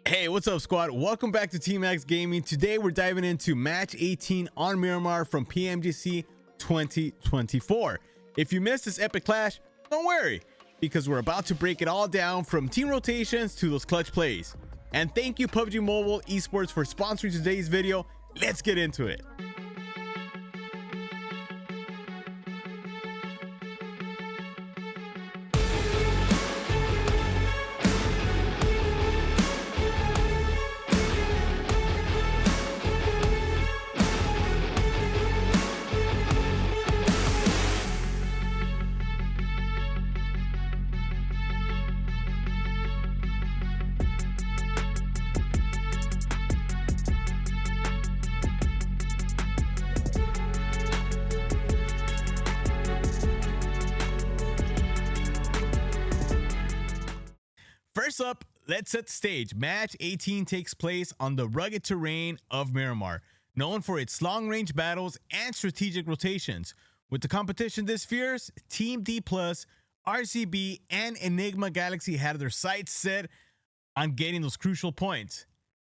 Hey, what's up, squad? Welcome back to Team X Gaming. Today we're diving into match 18 on Miramar from PMGC 2024. If you missed this epic clash, don't worry, because we're about to break it all down from team rotations to those clutch plays. And thank you PUBG Mobile Esports for sponsoring today's video. Let's get into it. First up, let's set the stage. Match 18 takes place on the rugged terrain of Miramar, known for its long-range battles and strategic rotations. With the competition this fierce, Team D+, RCB, and Enigma Galaxy had their sights set on getting those crucial points.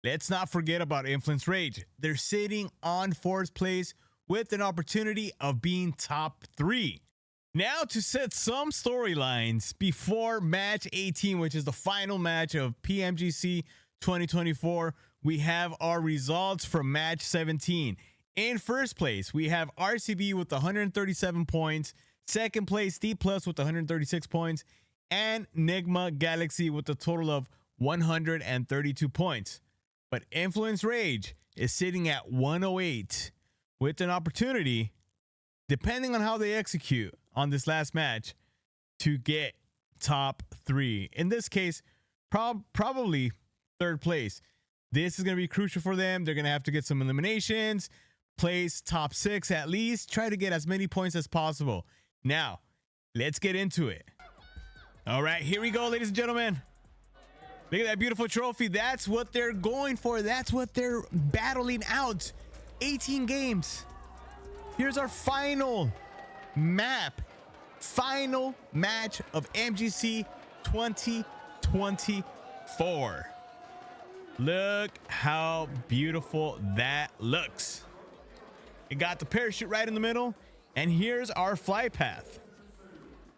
Let's not forget about Influence Rage. They're sitting on 4th place with an opportunity of being top 3. Now to set some storylines before match 18, which is the final match of PMGC 2024, we have our results from match 17. In first place, we have RCB with 137 points, second place D+ with 136 points, and Enigma Galaxy with a total of 132 points. But Influence Rage is sitting at 108 with an opportunity, depending on how they execute on this last match, to get top 3. In this case, probably 3rd place. This is going to be crucial for them. They're going to have to get some eliminations, place top 6 at least, try to get as many points as possible. Now, let's get into it. All right, here we go, ladies and gentlemen. Look at that beautiful trophy. That's what they're going for. That's what they're battling out. 18 games. Here's our final map, final match of MGC 2024. Look how beautiful that looks. It got the parachute right in the middle, and here's our flight path.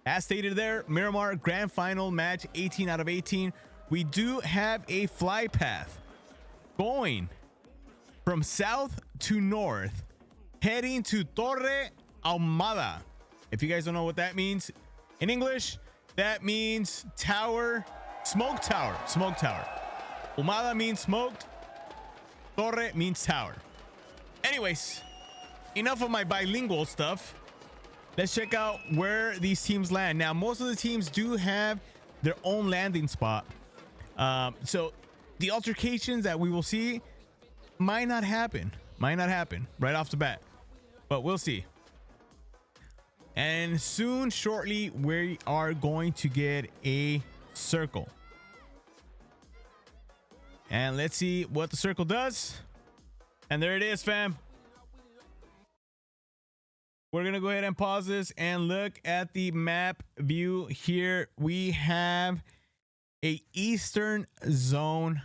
As stated there, Miramar Grand Final match 18 out of 18. We do have a flight path going from south to north, heading to Torre Ahumada. If you guys don't know what that means, in English, that means tower, smoke tower. Ahumada means smoked, Torre means tower. Anyways, enough of my bilingual stuff. Let's check out where these teams land. Now, most of the teams do have their own landing spot. So the altercations that we will see might not happen right off the bat, but we'll see. And soon, shortly, we are going to get a circle. And let's see what the circle does. And there it is, fam. We're going to go ahead and pause this and look at the map view here. We have a eastern zone.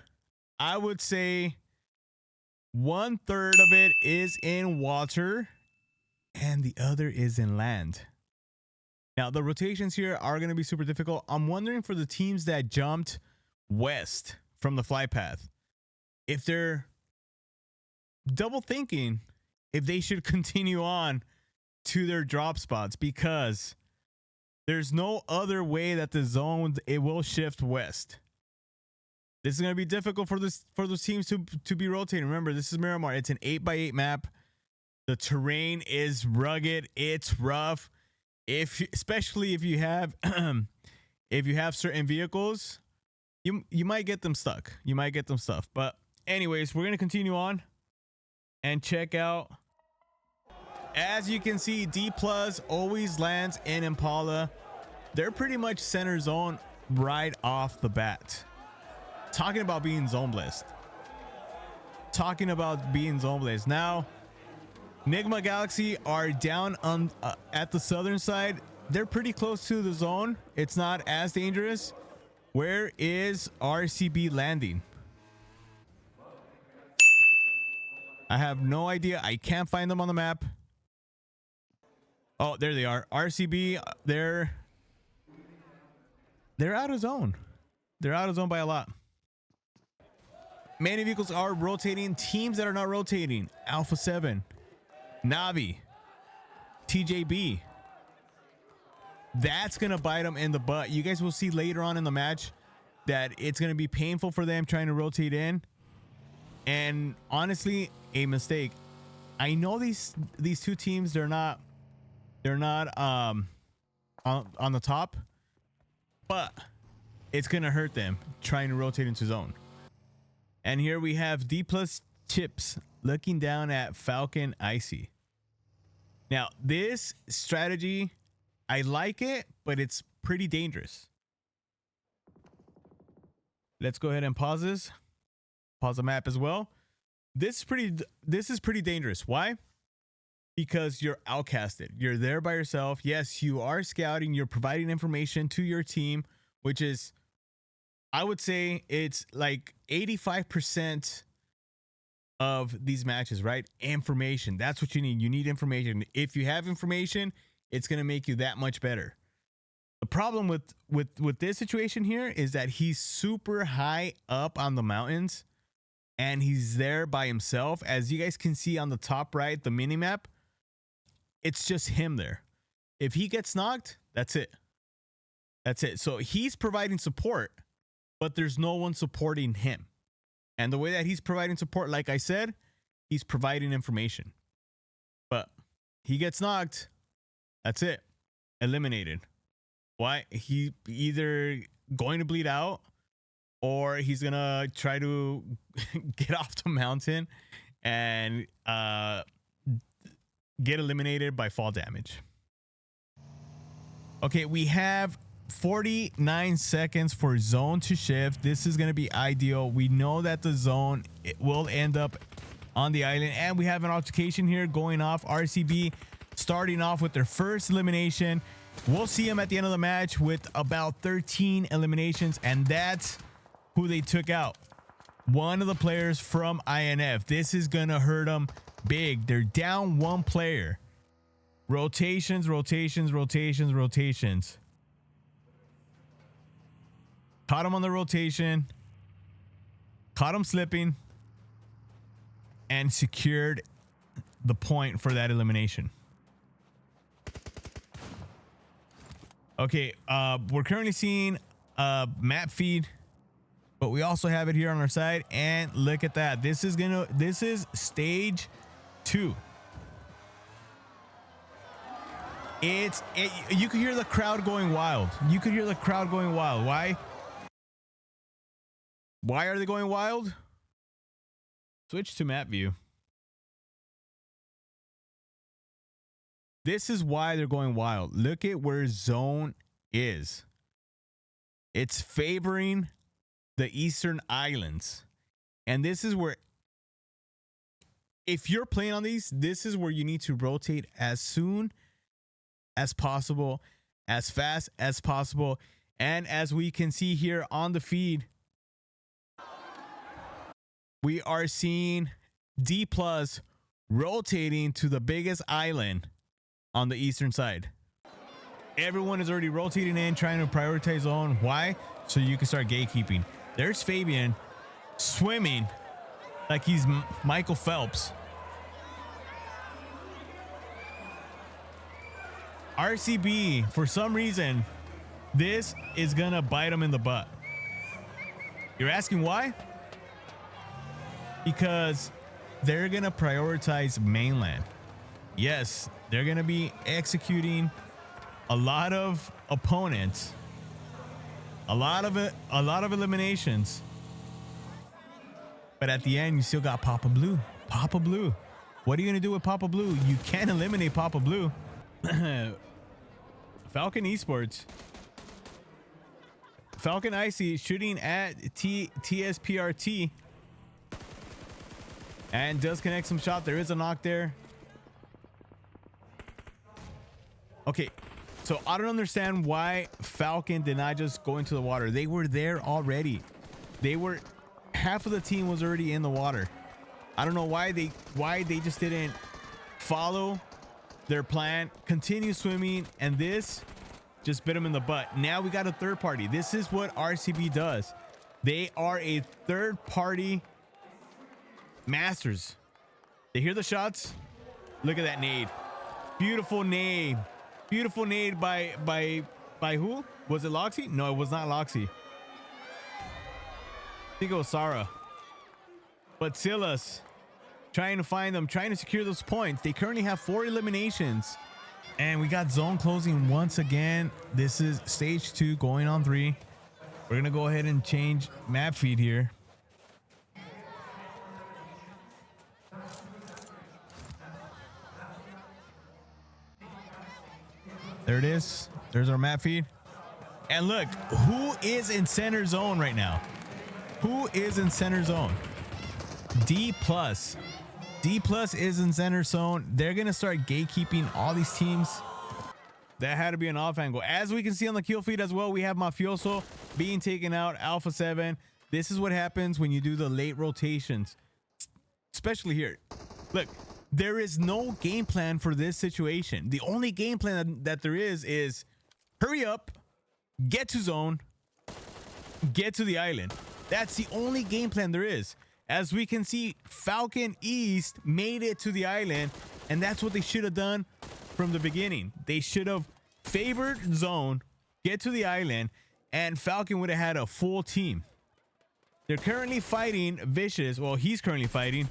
I would say 1/3 of it is in water and the other is in land. Now, the rotations here are going to be super difficult. I'm wondering for the teams that jumped west from the flight path, if they're double thinking if they should continue on to their drop spots, because there's no other way that the zone, it will shift west. This is going to be difficult for those teams to be rotating. Remember, this is Miramar. It's an 8x8 map. The terrain is rugged. It's rough. Especially if you have certain vehicles, you might get them stuck. But anyways, we're gonna continue on and check out. As you can see, D+ always lands in Impala. They're pretty much center zone right off the bat. Talking about being zone blessed. Now, Enigma Galaxy are down on at the southern side. They're pretty close to the zone. It's not as dangerous. Where is RCB landing? I have no idea. I can't find them on the map. Oh, there they are. RCB, they're out of zone. They're out of zone by a lot. Many vehicles are rotating. Teams that are not rotating: Alpha 7, Navi, TJB. That's gonna bite them in the butt. You guys will see later on in the match that it's gonna be painful for them trying to rotate in. And honestly, a mistake. I know these two teams, they're not on the top, but it's gonna hurt them trying to rotate into zone. And here we have D+ Chips looking down at Falcon Icy. Now this strategy, I like it, but it's pretty dangerous. Let's go ahead and pause this. Pause the map as well. This is pretty dangerous. Why? Because you're outcasted. You're there by yourself. Yes, you are scouting. You're providing information to your team, which is, I would say it's like 85% of these matches, right? Information. That's what you need. You need information. If you have information, it's going to make you that much better. The problem with this situation here is that he's super high up on the mountains and he's there by himself. As you guys can see on the top right, the mini map, it's just him there. If he gets knocked, that's it. That's it. So he's providing support, but there's no one supporting him. And the way that he's providing support, like I said, he's providing information. But he gets knocked, that's it. Eliminated. Why? He either going to bleed out or he's going to try to get off the mountain and get eliminated by fall damage. Okay, we have 49 seconds for zone to shift. This is going to be ideal. We know that the zone, it will end up on the island, and we have an altercation here going off. RCB starting off with their first elimination. We'll see them at the end of the match with about 13 eliminations, and that's who they took out. One of the players from INF. This is going to hurt them big. They're down one player. Rotations, rotations, rotations, rotations. Caught him on the rotation. Caught him slipping. And secured the point for that elimination. Okay, we're currently seeing a map feed, but we also have it here on our side. And look at that. This is stage 2. You could hear the crowd going wild. You could hear the crowd going wild. Why? Why are they going wild? Switch to map view. This is why they're going wild. Look at where zone is. It's favoring the Eastern Islands. And this is where, if you're playing on these, this is where you need to rotate as soon as possible, as fast as possible. And as we can see here on the feed, we are seeing D+ rotating to the biggest island on the eastern side. Everyone is already rotating in, trying to prioritize zone. Why? So you can start gatekeeping. There's Fabian swimming like he's Michael Phelps. RCB, for some reason, this is gonna bite him in the butt. You're asking why? Because they're gonna prioritize mainland. Yes, they're gonna be executing a lot of opponents, a lot of eliminations. But at the end, you still got Papa Blue. Papa Blue. What are you gonna do with Papa Blue? You can't eliminate Papa Blue. Falcon Esports. Falcon Icy shooting at TSPRT. And does connect some shot. There is a knock there. Okay, so I don't understand why Falcon did not just go into the water. They were there already. Half of the team was already in the water. I don't know why they just didn't follow their plan, continue swimming, and this just bit them in the butt. Now we got a third party. This is what RCB does. They are a third party masters. They hear the shots. Look at that nade. Beautiful nade. Beautiful nade by who? Was it Loxy? No, it was not Loxy. I think it was Sarah. But Silas trying to find them, trying to secure those points. They currently have 4 eliminations. And we got zone closing once again. This is stage 2 going on 3. We're going to go ahead and change map feed here. There it is. There's our map feed. And look, who is in center zone right now? Who is in center zone? D+. D+ is in center zone. They're going to start gatekeeping all these teams. That had to be an off angle. As we can see on the kill feed as well, we have Mafioso being taken out, Alpha 7. This is what happens when you do the late rotations, especially here. Look, there is no game plan for this situation. The only game plan that there is hurry up, get to zone, get to the island. That's the only game plan there is. As we can see, Falcon East made it to the island, and that's what they should have done from the beginning. They should have favored zone, get to the island, and Falcon would have had a full team. They're currently fighting Vicious. Well, he's currently fighting.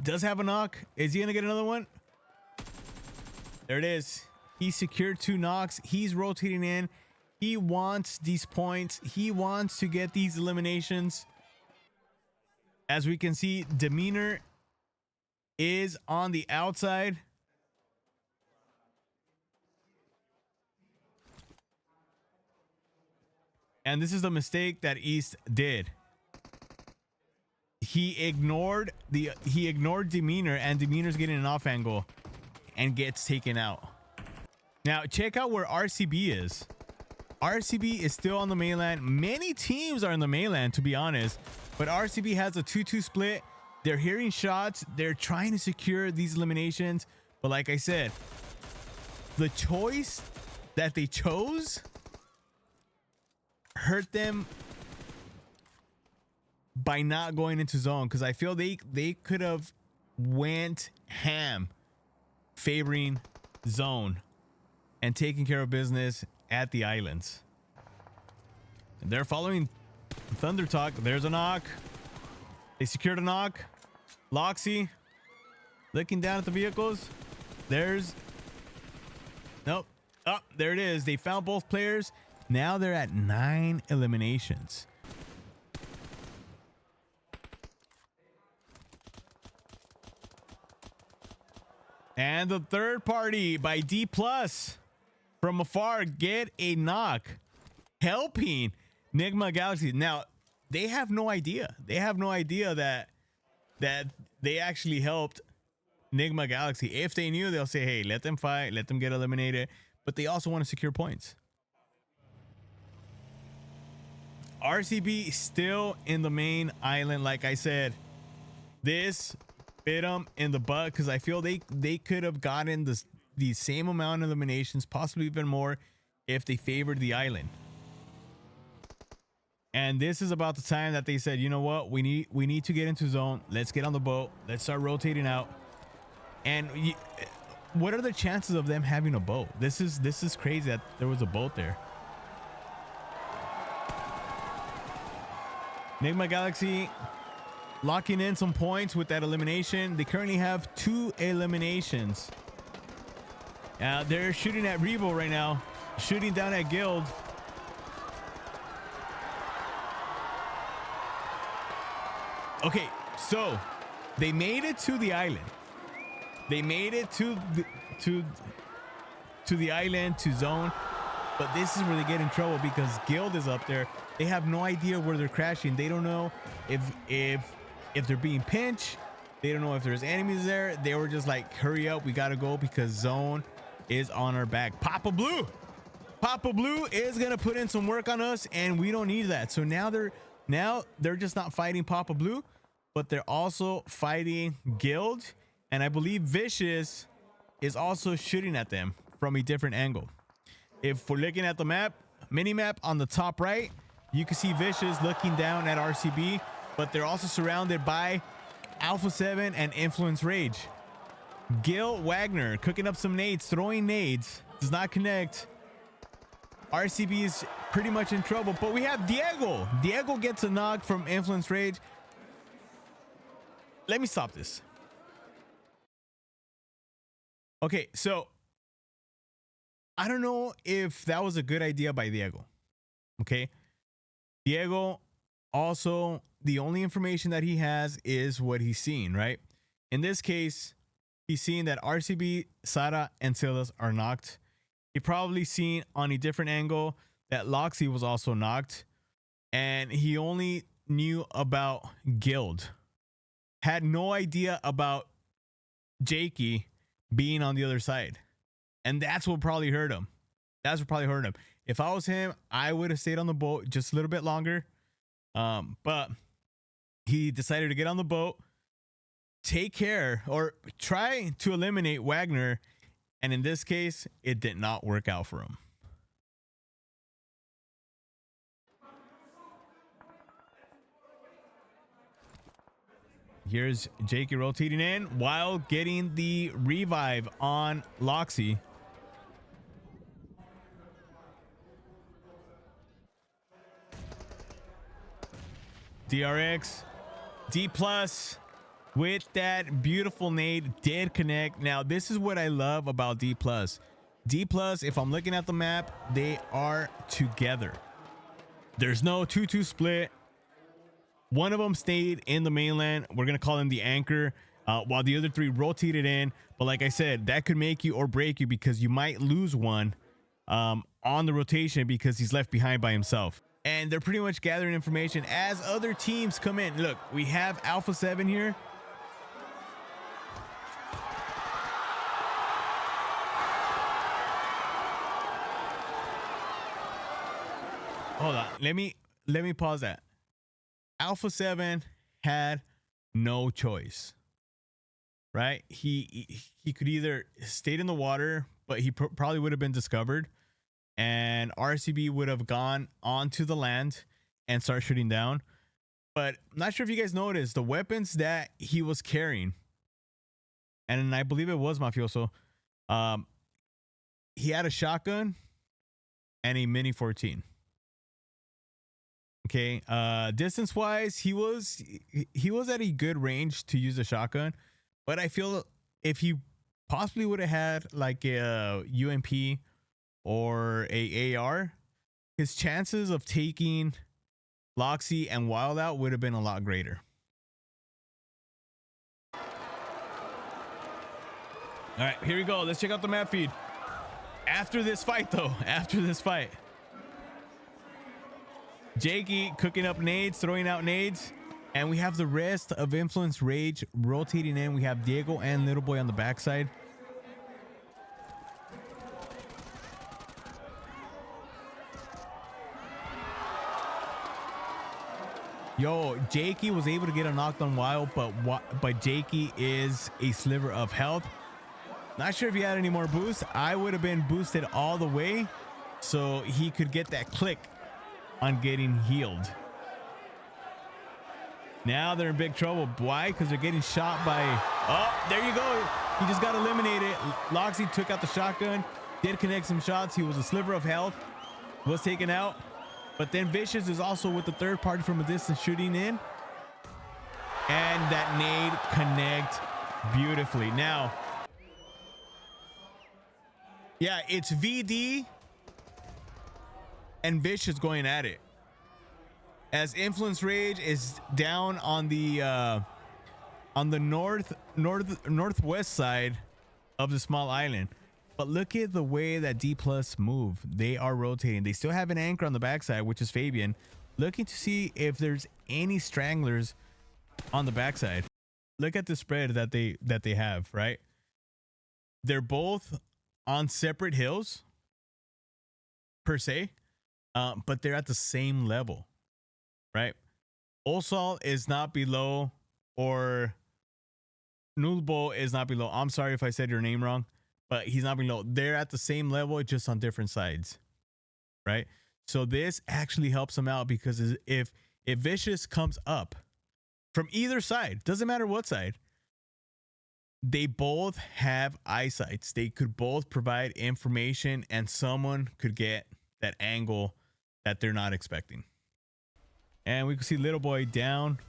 Does have a knock. Is he gonna get another one? There it is. He secured 2 knocks. He's rotating in. He wants these points. He wants to get these eliminations. As we can see, Demeanor is on the outside. And this is the mistake that East did. He ignored Demeanor, and Demeanor's getting an off angle and gets taken out. Now check out where RCB is. RCB is still on the mainland. Many teams are in the mainland, to be honest, but RCB has a 2-2 split. They're hearing shots. They're trying to secure these eliminations. But like I said, the choice that they chose hurt them by not going into zone, because I feel they could have went ham favoring zone and taking care of business at the islands. They're following Thunder Talk. There's a knock. They secured a knock. Loxy looking down at the vehicles. There's nope. Oh, there it is. They found both players. Now they're at 9 eliminations. And the third party by D+ from afar get a knock, helping Nigma Galaxy. Now they have no idea. They have no idea that they actually helped Nigma Galaxy. If they knew, they'll say, hey, let them fight, let them get eliminated. But they also want to secure points. RCB still in the main island. Like I said, this bit them in the butt, because I feel they could have gotten the same amount of eliminations, possibly even more, if they favored the island. And this is about the time that they said, you know what, we need to get into zone. Let's get on the boat. Let's start rotating out. And what are the chances of them having a boat? This is crazy that there was a boat there. Nigma Galaxy locking in some points with that elimination. They currently have 2 eliminations. They're shooting at Revo right now, shooting down at Guild. Okay, so they made it to the island. They made it to the island, to zone. But this is where they get in trouble, because Guild is up there. They have no idea where they're crashing. They don't know if they're being pinched. They don't know if there's enemies there. They were just like, hurry up, we gotta go, because zone is on our back. Papa Blue is gonna put in some work on us, and we don't need that. So now they're Now they're just not fighting Papa Blue, but they're also fighting Guild, and I believe Vicious is also shooting at them from a different angle. If we're looking at the map, mini map on the top right, you can see Vicious looking down at RCB, but they're also surrounded by Alpha 7 and Influence Rage. Gil Wagner cooking up some nades, throwing nades, does not connect. RCB is pretty much in trouble, but we have Diego. Diego gets a knock from Influence Rage. Let me stop this. Okay, so I don't know if that was a good idea by Diego. Okay. Diego also, the only information that he has is what he's seeing, right? In this case, he's seeing that RCB, Sara, and Silas are knocked. He probably seen on a different angle that Loxy was also knocked. And he only knew about Guild. Had no idea about Jakey being on the other side. And that's what probably hurt him. That's what probably hurt him. If I was him, I would have stayed on the boat just a little bit longer. But he decided to get on the boat, take care, or try to eliminate Wagner. And in this case, it did not work out for him. Here's Jakey rotating in while getting the revive on Loxy. DRX, D plus with that beautiful nade did connect. Now, this is what I love about D plus. D plus, if I'm looking at the map, they are together. There's no 2-2 split. One of them stayed in the mainland. We're going to call him the anchor, while the other three rotated in. But like I said, that could make you or break you because you might lose one on the rotation because he's left behind by himself. And they're pretty much gathering information as other teams come in. Look, we have Alpha 7 here. Hold on. Let me pause that. Alpha 7 had no choice, right? He could either stayed in the water, but he probably would have been discovered, and RCB would have gone onto the land and start shooting down. But I'm not sure if you guys noticed the weapons that he was carrying, and I believe it was Mafioso. He had a shotgun and a Mini 14. Okay, distance wise, he was at a good range to use a shotgun, but I feel if he possibly would have had like a UMP or a AR, his chances of taking Loxy and Wild out would have been a lot greater. All right, here we go. Let's check out the map feed. After this fight, though, Jakey cooking up nades, throwing out nades, and we have the rest of Influence Rage rotating in. We have Diego and Little Boy on the backside. Yo, Jakey was able to get a knocked on Wild, but Jakey is a sliver of health. Not sure if he had any more boost. I would have been boosted all the way so he could get that click on getting healed. Now they're in big trouble. Why? Because they're getting shot by... Oh, there you go. He just got eliminated. Loxy took out the shotgun, did connect some shots. He was a sliver of health, was taken out. But then Vicious is also with the third party from a distance shooting in. And that nade connect beautifully. Now, yeah, it's VD and Vicious going at it. As Influence Rage is down on the northwest side of the small island. But look at the way that D plus move. They are rotating. They still have an anchor on the backside, which is Fabian, looking to see if there's any stranglers on the backside. Look at the spread that they have, right? They're both on separate hills per se, but they're at the same level, right? Osal is not below, or Nulbo is not below. I'm sorry if I said your name wrong, but he's not below. They're at the same level, just on different sides, right? So this actually helps him out, because if Vicious comes up from either side, doesn't matter what side, they both have eyesights. They could both provide information, and someone could get that angle that they're not expecting. And we can see Little Boy down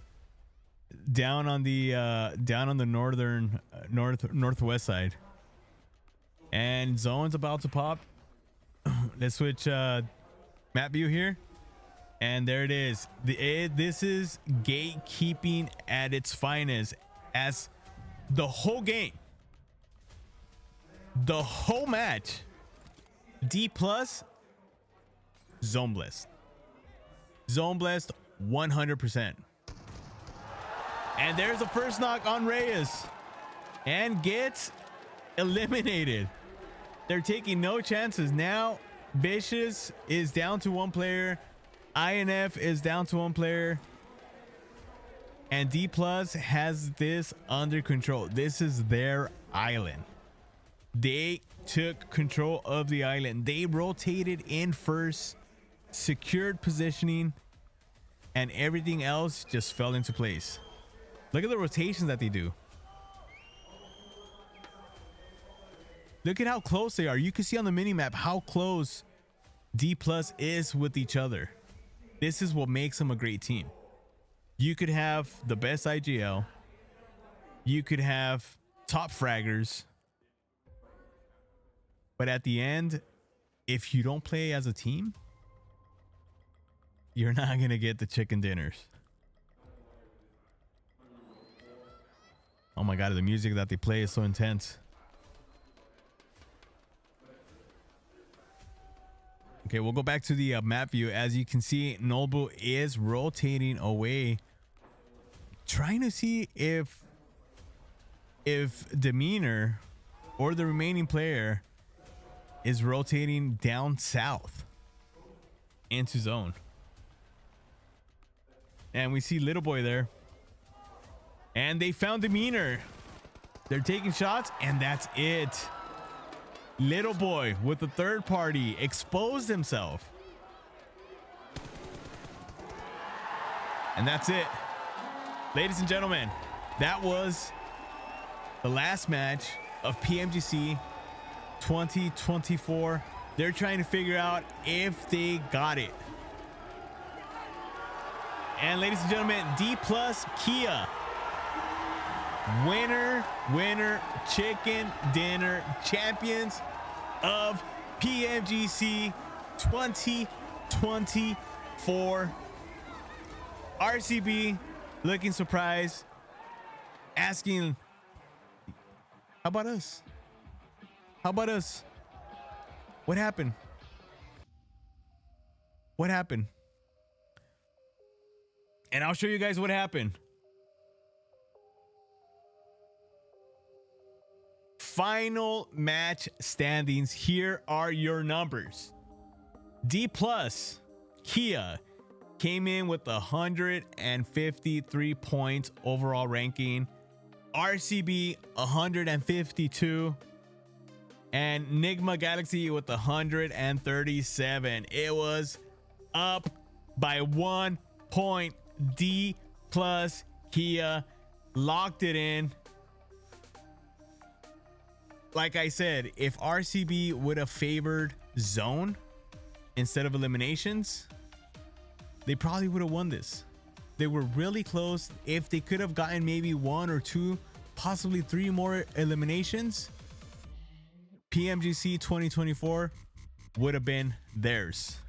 on the northwest side, and Zone's about to pop. Let's switch map view here, and there it is. This is gatekeeping at its finest, as the whole game, the whole match, D plus zone blessed 100%. And there's the first knock on Reyes, and gets eliminated. They're taking no chances. Now Vicious is down to one player, INF is down to one player, and D plus has this under control. This is their island. They took control of the island. They rotated in first, secured positioning, and everything else just fell into place. Look at the rotations that they do. Look at how close they are. You can see on the mini map how close D plus is with each other. This is what makes them a great team. You could have the best IGL, you could have top fraggers, but at the end, if you don't play as a team, you're not gonna get the chicken dinners. Oh my god, the music that they play is so intense. Okay, we'll go back to the map view. As you can see, Nobu is rotating away, trying to see if Demeanor or the remaining player is rotating down south into zone. And we see Little Boy there, and they found Demeanor. They're taking shots, and that's it. Little Boy with the third party exposed himself, and that's it. Ladies and gentlemen, that was the last match of PMGC 2024. They're trying to figure out if they got it. And ladies and gentlemen, D plus Kia, winner chicken dinner, champions of PMGC 2024. RCB looking surprised, asking, how about us? How about us? What happened? What happened? And I'll show you guys what happened. Final match standings. Here are your numbers. D plus Kia came in with 153 points overall ranking. RCB 152, and Nigma Galaxy with 137. It was up by 1 point. D plus Kia locked it in. Like I said, if RCB would have favored zone instead of eliminations, they probably would have won this. They were really close. If they could have gotten maybe 1 or 2, possibly 3 more eliminations, PMGC 2024 would have been theirs.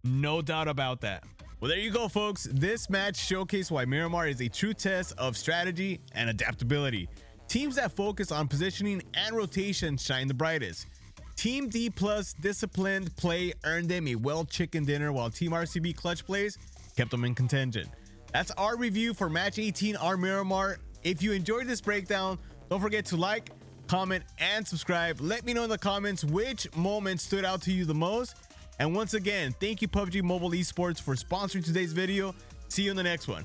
No doubt about that. Well, there you go, folks. This match showcased why Miramar is a true test of strategy and adaptability. Teams that focus on positioning and rotation shine the brightest. Team D plus disciplined play earned them a well chicken dinner, while Team RCB clutch plays kept them in contention. That's our review for match 18 R Miramar. If you enjoyed this breakdown, don't forget to like, comment, and subscribe. Let me know in the comments which moment stood out to you the most. And once again, thank you PUBG Mobile Esports for sponsoring today's video. See you in the next one.